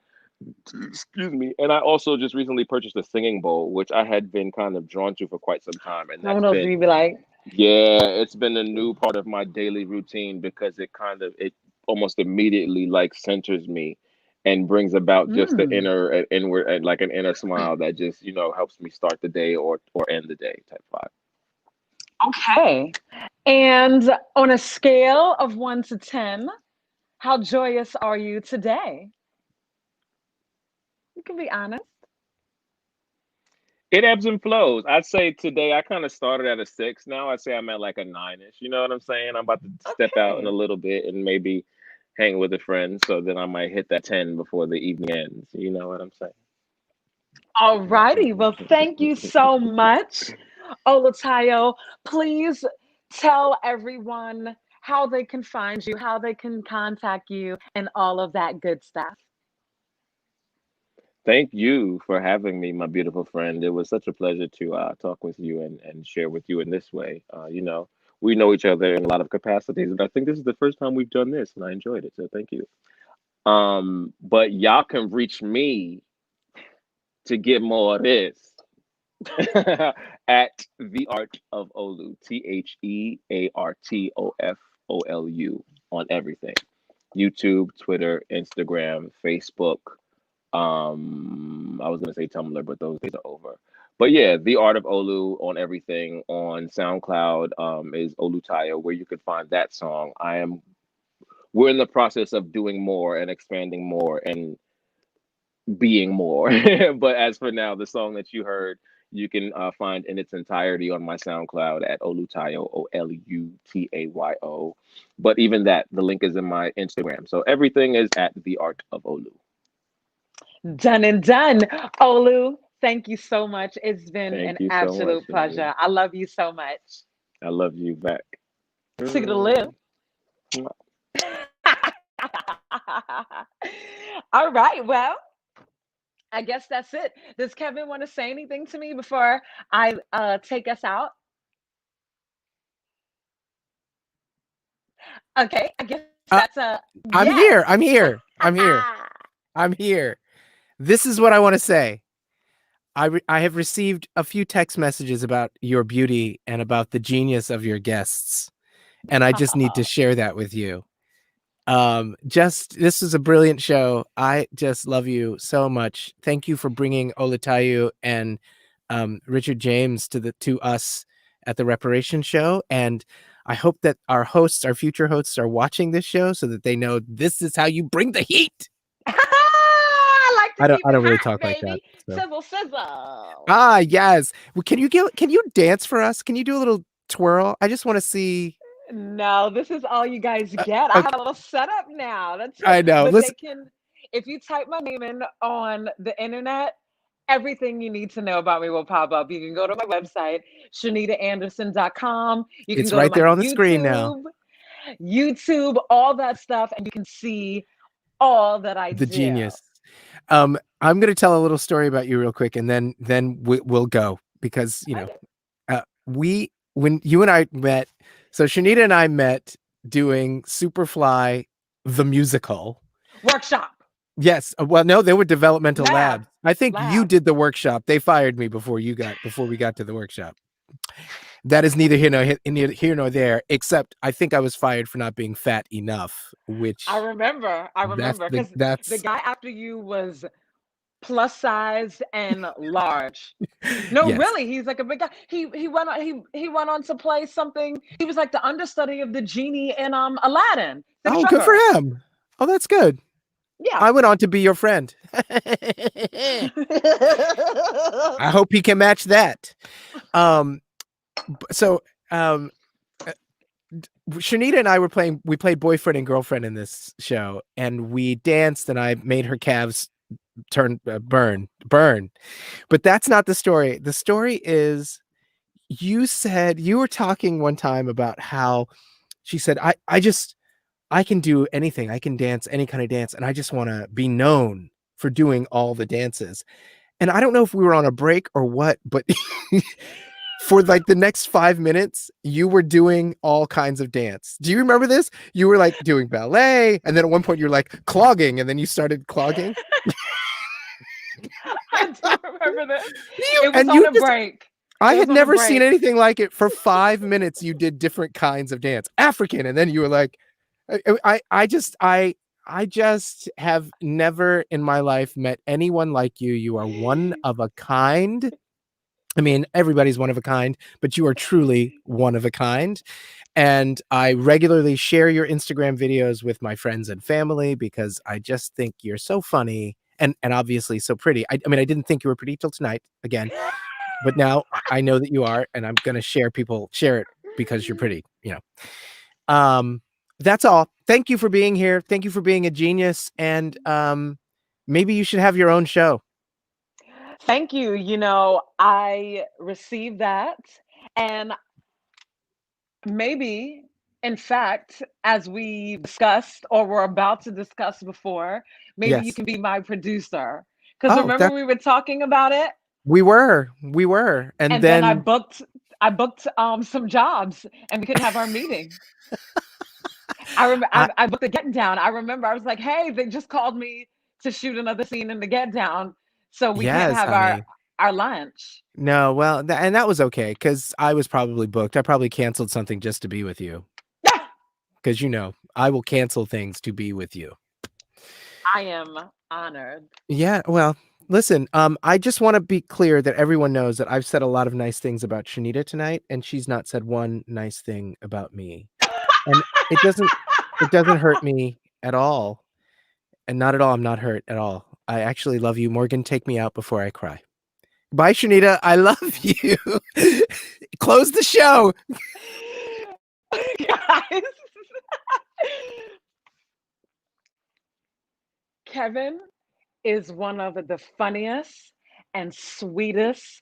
[SPEAKER 7] Excuse me. And I also just recently purchased a singing bowl, which I had been kind of drawn to for quite some time, and
[SPEAKER 1] I don't
[SPEAKER 7] that's
[SPEAKER 1] know if
[SPEAKER 7] been,
[SPEAKER 1] you'd be like,
[SPEAKER 7] yeah, it's been a new part of my daily routine because it almost immediately like centers me and brings about just the
[SPEAKER 1] mm,
[SPEAKER 7] inner and inward and like an inner smile that just helps me start the day or end the day type vibe.
[SPEAKER 1] okay. And on a scale of 1 to 10, how joyous are you today? You can be honest.
[SPEAKER 7] It ebbs and flows. I'd say today I kind of started at a 6. Now I'd say I'm at like a 9-ish. You know what I'm saying? I'm about to step out in a
[SPEAKER 1] Okay.
[SPEAKER 7] little bit and maybe hang with a friend. So then I might hit that 10 before the evening ends. You know what I'm
[SPEAKER 1] All righty. Well, thank you
[SPEAKER 7] saying?
[SPEAKER 1] so much, Olatayo. Please tell everyone how they can find you, how they can contact you, and all of that good stuff.
[SPEAKER 7] Thank you for having me, my beautiful friend. It was such a pleasure to talk with you and share with you in this way. We know each other in a lot of capacities, and I think this is the first time we've done this, and I enjoyed it. So thank you. But y'all can reach me to get more of this at the art of Olu, TheArtof. OLU on everything. YouTube, Twitter, Instagram, Facebook. I was gonna say Tumblr, but those days are over. But yeah, The Art of Olu on everything. On SoundCloud is Olutayo, where you can find that song. We're in the process of doing more and expanding more and being more. But as for now, the song that you heard, you can find in its entirety on my SoundCloud at Olutayo, Olutayo. But even that, the link is in my Instagram. So everything is at The Art of Olu.
[SPEAKER 1] Done and done. Olu, thank you so much. It's been
[SPEAKER 7] Thank
[SPEAKER 1] an
[SPEAKER 7] you so much,
[SPEAKER 1] absolute
[SPEAKER 7] Shanita.
[SPEAKER 1] pleasure. I love you so much.
[SPEAKER 7] I love you back.
[SPEAKER 1] Toodaloo.
[SPEAKER 7] Mm.
[SPEAKER 1] All right. Well, I guess that's it. Does Kevin want to say anything to me before I take us out? Okay. I guess
[SPEAKER 4] Uh,
[SPEAKER 1] that's a
[SPEAKER 4] I'm
[SPEAKER 1] yes.
[SPEAKER 4] here. I'm here. I'm here. I'm here. This is what I want to say. I have received a few text messages about your beauty and about the genius of your guests, and I just need to share that with you. Just this is a brilliant show. I just love you so much. Thank you for bringing Olatayu and Richard James to us at the Reparations show, and I hope that our future hosts, are watching this show so that they know this is how you bring the heat.
[SPEAKER 1] I like to keep
[SPEAKER 4] I
[SPEAKER 1] it
[SPEAKER 4] don't really
[SPEAKER 1] hot,
[SPEAKER 4] talk like that.
[SPEAKER 1] baby.
[SPEAKER 4] So.
[SPEAKER 1] Sizzle, sizzle.
[SPEAKER 4] Ah, yes. Well, can you dance for us? Can you do a little twirl? I just want to see.
[SPEAKER 1] No, this is all you guys get. I
[SPEAKER 4] Okay,
[SPEAKER 1] have a little setup now. That's it.
[SPEAKER 4] I know.
[SPEAKER 1] But they
[SPEAKER 4] Listen,
[SPEAKER 1] can, if you type my name in on the internet, everything you need to know about me will pop up. You can go to my website, ShanitaAnderson.com. You can
[SPEAKER 4] it's
[SPEAKER 1] go to
[SPEAKER 4] right
[SPEAKER 1] my
[SPEAKER 4] there on the screen now.
[SPEAKER 1] YouTube, all that stuff, and you can see all that I
[SPEAKER 4] The
[SPEAKER 1] do.
[SPEAKER 4] genius. I'm going to tell a little story about you real quick, and then we'll go because
[SPEAKER 1] Okay.
[SPEAKER 4] when you and I met, so Shernita and I met doing Superfly the musical.
[SPEAKER 1] Workshop,
[SPEAKER 4] Yes. Well, no, they were developmental
[SPEAKER 1] lab,
[SPEAKER 4] labs. I think you
[SPEAKER 1] lab.
[SPEAKER 4] did the workshop. They fired me before we got to the workshop. That is neither here nor there, except I think I was fired for not being fat enough,
[SPEAKER 1] I
[SPEAKER 4] which
[SPEAKER 1] remember. I remember because the
[SPEAKER 4] that's
[SPEAKER 1] guy after you was plus size and large. No,
[SPEAKER 4] yes.
[SPEAKER 1] really, he's like a big guy. He went on to play something. He was like the understudy of the genie in Aladdin, the
[SPEAKER 4] Oh, good for
[SPEAKER 1] trucker.
[SPEAKER 4] him. Oh, that's good.
[SPEAKER 1] Yeah.
[SPEAKER 4] I went on to be your friend. I hope he can match that. Um, so uh, Shernita and I we played boyfriend and girlfriend in this show, and we danced, and I made her calves burn. But that's not the story. The story is you said you were talking one time about how she said, I can do anything. I can dance any kind of dance, and I just want to be known for doing all the dances. And I don't know if we were on a break or what, but for like the next 5 minutes, you were doing all kinds of dance. Do you remember this? You were like doing ballet, and then at one point you're like clogging, and then you started clogging.
[SPEAKER 1] I do remember this.
[SPEAKER 4] You
[SPEAKER 1] It was
[SPEAKER 4] and
[SPEAKER 1] on
[SPEAKER 4] you
[SPEAKER 1] a
[SPEAKER 4] just
[SPEAKER 1] break.
[SPEAKER 4] I
[SPEAKER 1] It was
[SPEAKER 4] had
[SPEAKER 1] on a
[SPEAKER 4] never seen
[SPEAKER 1] break.
[SPEAKER 4] anything like it. For 5 minutes, you did different kinds of dance, African, and then you were like, I just have never in my life met anyone like you. You are one of a kind. I mean, everybody's one of a kind, but you are truly one of a kind. And I regularly share your Instagram videos with my friends and family because I just think you're so funny and obviously so pretty. I mean, I didn't think you were pretty till tonight again, but now I know that you are, and I'm gonna share it because you're pretty, you know. That's all. Thank you for being here. Thank you for being a genius. And maybe you should have your own show.
[SPEAKER 1] Thank you. I received that. And maybe, in fact, as we discussed or were about to discuss before, maybe you
[SPEAKER 4] Yes.
[SPEAKER 1] can be my producer. Because
[SPEAKER 4] Oh,
[SPEAKER 1] remember
[SPEAKER 4] that
[SPEAKER 1] we were talking about it,
[SPEAKER 4] we were, and
[SPEAKER 1] and then I
[SPEAKER 4] then
[SPEAKER 1] booked some jobs, and we couldn't have our meeting. I remember
[SPEAKER 4] I
[SPEAKER 1] I booked the Get Down. I remember I was like, hey, they just called me to shoot another scene in the Get Down, so we can't
[SPEAKER 4] yes,
[SPEAKER 1] have our
[SPEAKER 4] honey.
[SPEAKER 1] our lunch.
[SPEAKER 4] No, well, and that was okay because I was probably booked. I probably canceled something just to be with you. because I will cancel things to be with you.
[SPEAKER 1] I am honored.
[SPEAKER 4] Yeah, well, listen, I just want to be clear that everyone knows that I've said a lot of nice things about Shernita tonight, and she's not said one nice thing about me. And it doesn't hurt me at all. And not at all, I'm not hurt at all. I actually love you. Morgan, take me out before I cry. Bye, Shernita. I love you. Close the show.
[SPEAKER 1] Guys, Kevin is one of the funniest and sweetest,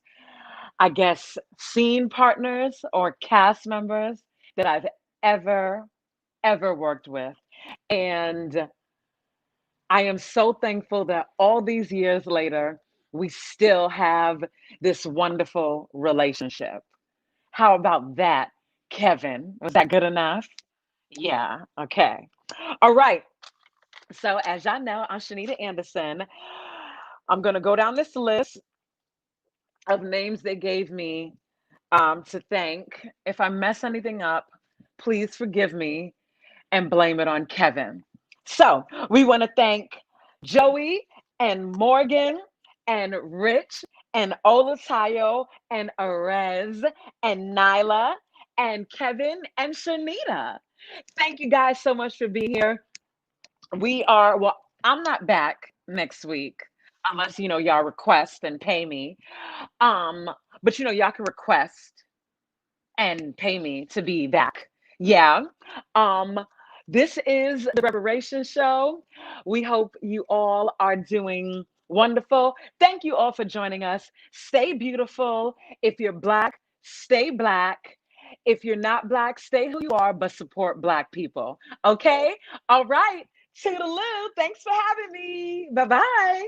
[SPEAKER 1] I guess, scene partners or cast members that I've ever, ever worked with. And I am so thankful that all these years later, we still have this wonderful relationship. How about that, Kevin? Was that good enough? Yeah, okay. All right. So, as y'all know, I'm Shanita Anderson. I'm going to go down this list of names they gave me to thank. If I mess anything up, please forgive me and blame it on Kevin. So we want to thank Joey and Morgan and Rich and Olatayo and Arez and Nyla and Kevin and Shanita. Thank you guys so much for being here. Well, I'm not back next week unless, y'all request and pay me. Um, but y'all can request and pay me to be back. Yeah. Um, this is the Reparations Show. We hope you all are doing wonderful. Thank you all for joining us. Stay beautiful. If you're Black, stay Black. If you're not Black, stay who you are, but support Black people. Okay? All right. Toodaloo. Thanks for having me. Bye bye.